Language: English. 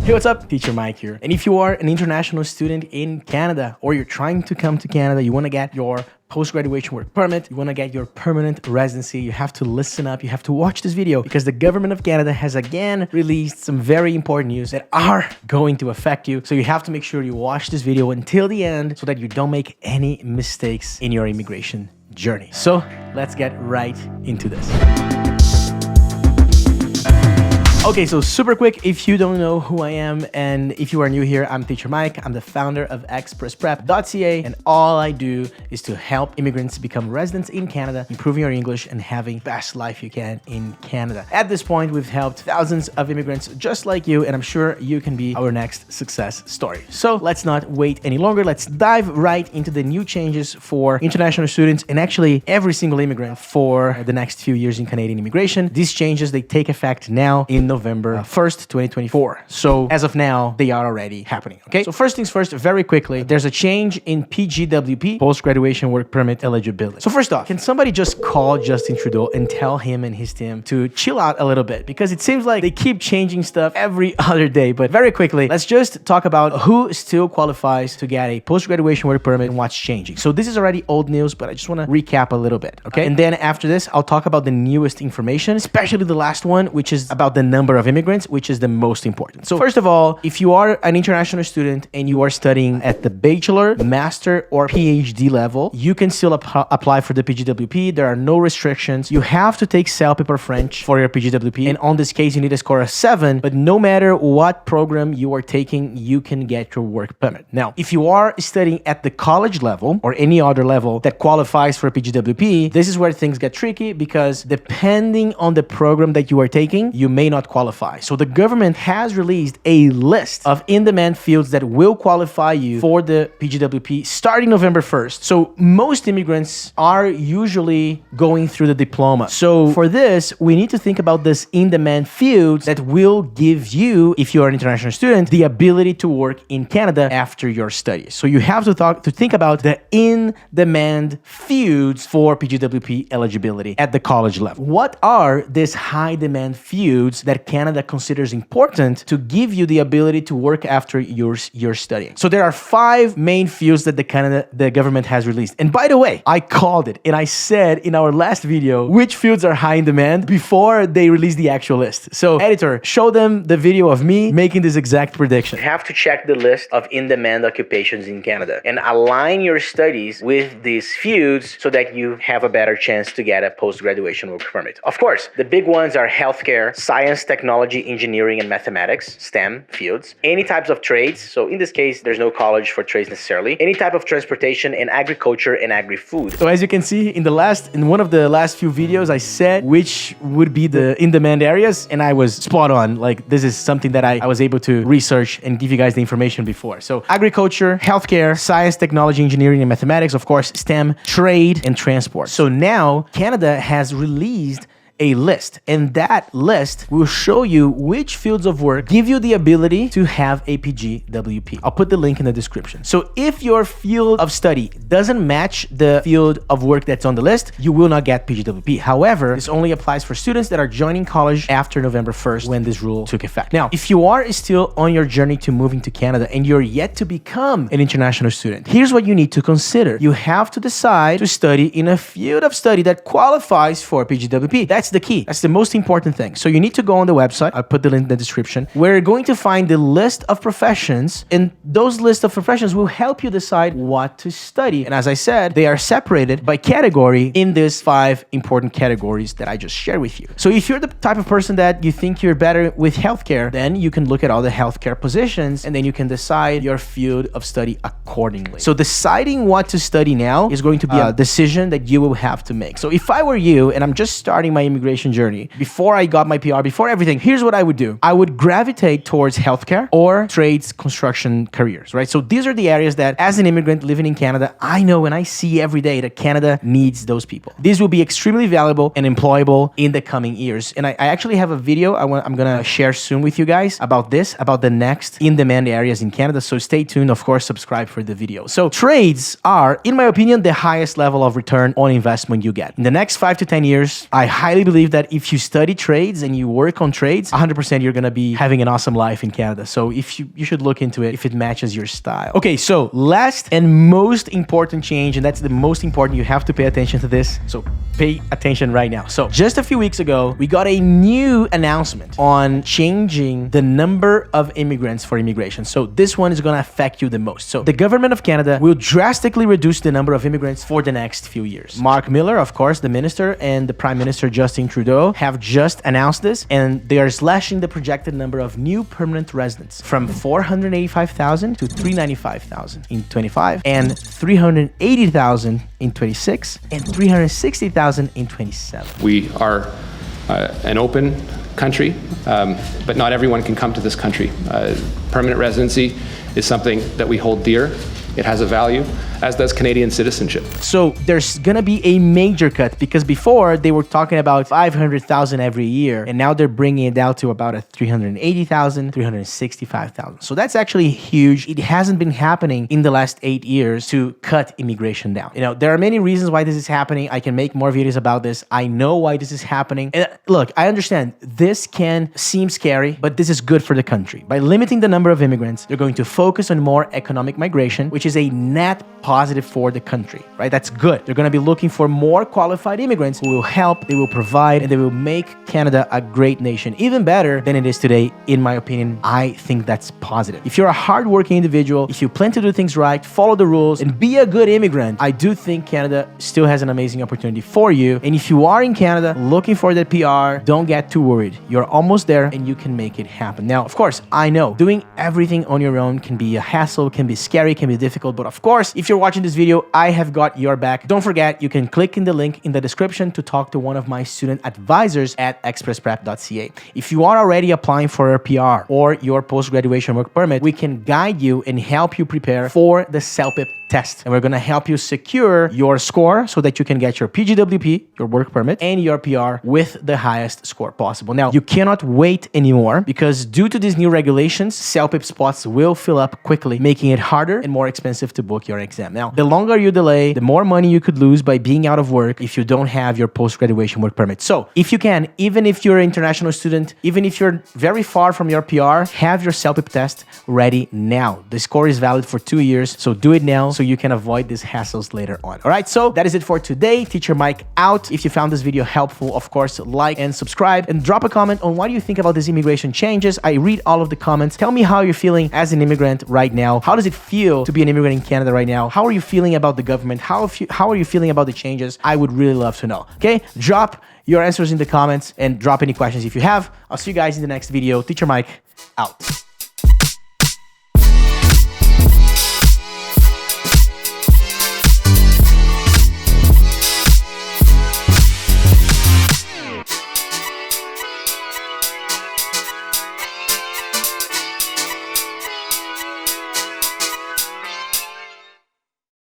Hey, what's up? Teacher Mike here. And if you are an international student in Canada or you're trying to come to Canada, you want to get your post-graduation work permit, you want to get your permanent residency, you have to listen up, you have to watch this video because the government of Canada has again released some very important news that are going to affect you. So you have to make sure you watch this video until the end so that you don't make any mistakes in your immigration journey. So let's get right into this. Okay, so super quick, if you don't know who I am and if you are new here, I'm Teacher Mike. I'm the founder of ExpressPrep.ca, and all I do is to help immigrants become residents in Canada, improving your English and having the best life you can in Canada. At this point, we've helped thousands of immigrants just like you, and I'm sure you can be our next success story. So let's not wait any longer. Let's dive right into the new changes for international students and actually every single immigrant for the next few years in Canadian immigration. These changes, they take effect now in November 1st, 2024. So as of now, they are already happening, okay? So first things first, very quickly, there's a change in PGWP, post-graduation work permit eligibility. So first off, can somebody just call Justin Trudeau and tell him and his team to chill out a little bit? Because it seems like they keep changing stuff every other day. But very quickly, let's just talk about who still qualifies to get a post-graduation work permit and what's changing. So this is already old news, but I just want to recap a little bit, okay? And then after this, I'll talk about the newest information, especially the last one, which is about the number of immigrants, which is the most important. So first of all, if you are an international student and you are studying at the bachelor, master, or PhD level, you can still apply for the PGWP. There are no restrictions. You have to take CELP or French for your PGWP. And on this case, you need a score of 7, but no matter what program you are taking, you can get your work permit. Now, if you are studying at the college level or any other level that qualifies for PGWP, this is where things get tricky because depending on the program that you are taking, you may not qualify. So the government has released a list of in-demand fields that will qualify you for the PGWP starting November 1st. So most immigrants are usually going through the diploma. So for this, we need to think about this in-demand fields that will give you, if you are an international student, the ability to work in Canada after your studies. So you have to think about the in-demand fields for PGWP eligibility at the college level. What are these high-demand fields that Canada considers important to give you the ability to work after you're studying? So there are 5 main fields that the government has released. And by the way, I called it and I said in our last video which fields are high in demand before they release the actual list. So editor, show them the video of me making this exact prediction. You have to check the list of in-demand occupations in Canada and align your studies with these fields so that you have a better chance to get a post-graduation work permit. Of course, the big ones are healthcare, science, technology, engineering, and mathematics, STEM fields, any types of trades. So in this case, there's no college for trades necessarily, any type of transportation and agriculture and agri-food. So as you can see in one of the last few videos, I said which would be the in-demand areas, and I was spot on. Like this is something that I was able to research and give you guys the information before. So agriculture, healthcare, science, technology, engineering, and mathematics, of course, STEM, trade, and transport. So now Canada has released a list, and that list will show you which fields of work give you the ability to have a PGWP. I'll put the link in the description. So if your field of study doesn't match the field of work that's on the list, you will not get PGWP. However, this only applies for students that are joining college after November 1st when this rule took effect. Now, if you are still on your journey to moving to Canada and you're yet to become an international student, here's what you need to consider. You have to decide to study in a field of study that qualifies for PGWP. That's the key. That's the most important thing. So you need to go on the website. I'll put the link in the description, where you're going to find the list of professions, and those list of professions will help you decide what to study. And as I said, they are separated by category in these 5 important categories that I just shared with you. So if you're the type of person that you think you're better with healthcare, then you can look at all the healthcare positions and then you can decide your field of study accordingly. So deciding what to study now is going to be a decision that you will have to make. So if I were you and I'm just starting my immigration journey, before I got my PR, before everything, here's what I would do. I would gravitate towards healthcare or trades, construction careers, right? So these are the areas that as an immigrant living in Canada, I know and I see every day that Canada needs those people. These will be extremely valuable and employable in the coming years. And I actually have a video I'm going to share soon with you guys about this, about the next in-demand areas in Canada. So stay tuned. Of course, subscribe for the video. So trades are, in my opinion, the highest level of return on investment you get. In the next 5 to 10 years, I highly believe that if you study trades and you work on trades, 100% you're gonna be having an awesome life in Canada. So if you should look into it if it matches your style. Okay, so last and most important change, and that's the most important, you have to pay attention to this. So pay attention right now. So just a few weeks ago, we got a new announcement on changing the number of immigrants for immigration. So this one is gonna affect you the most. So the government of Canada will drastically reduce the number of immigrants for the next few years. Mark Miller, of course, the minister, and the Prime Minister Justin Trudeau have just announced this, and they are slashing the projected number of new permanent residents from 485,000 to 395,000 in 25, and 380,000 in 26, and 360,000 in 27. We are an open country, but not everyone can come to this country. Permanent residency is something that we hold dear. It has a value, as does Canadian citizenship. So there's gonna be a major cut, because before they were talking about 500,000 every year, and now they're bringing it down to about 380,000, 365,000. So that's actually huge. It hasn't been happening in the last 8 years to cut immigration down. You know, there are many reasons why this is happening. I can make more videos about this. I know why this is happening. And look, I understand this can seem scary, but this is good for the country. By limiting the number of immigrants, they're going to focus on more economic migration, which is a net positive for the country, right? That's good. They're going to be looking for more qualified immigrants who will help, they will provide, and they will make Canada a great nation, even better than it is today, in my opinion. I think that's positive. If you're a hardworking individual, if you plan to do things right, follow the rules, and be a good immigrant, I do think Canada still has an amazing opportunity for you. And if you are in Canada looking for that PR, don't get too worried. You're almost there, and you can make it happen. Now, of course, I know doing everything on your own can be a hassle, can be scary, can be difficult, but of course, if you're watching this video, I have got your back. Don't forget, you can click in the link in the description to talk to one of my student advisors at ExpressPrep.ca. If you are already applying for a PR or your post-graduation work permit, we can guide you and help you prepare for the CELPIP test. And we're gonna help you secure your score so that you can get your PGWP, your work permit, and your PR with the highest score possible. Now, you cannot wait anymore, because due to these new regulations, CELPIP spots will fill up quickly, making it harder and more expensive to book your exam. Now, the longer you delay, the more money you could lose by being out of work if you don't have your post-graduation work permit. So if you can, even if you're an international student, even if you're very far from your PR, have your CELPIP test ready now. The score is valid for 2 years, so do it now so you can avoid these hassles later on. All right, so that is it for today. Teacher Mike out. If you found this video helpful, of course, like and subscribe, and drop a comment on what you think about these immigration changes. I read all of the comments. Tell me how you're feeling as an immigrant right now. How does it feel to be an immigrant in Canada right now? How are you feeling about the government? How are you feeling about the changes? I would really love to know. Okay, drop your answers in the comments and drop any questions if you have. I'll see you guys in the next video. Teacher Mike out.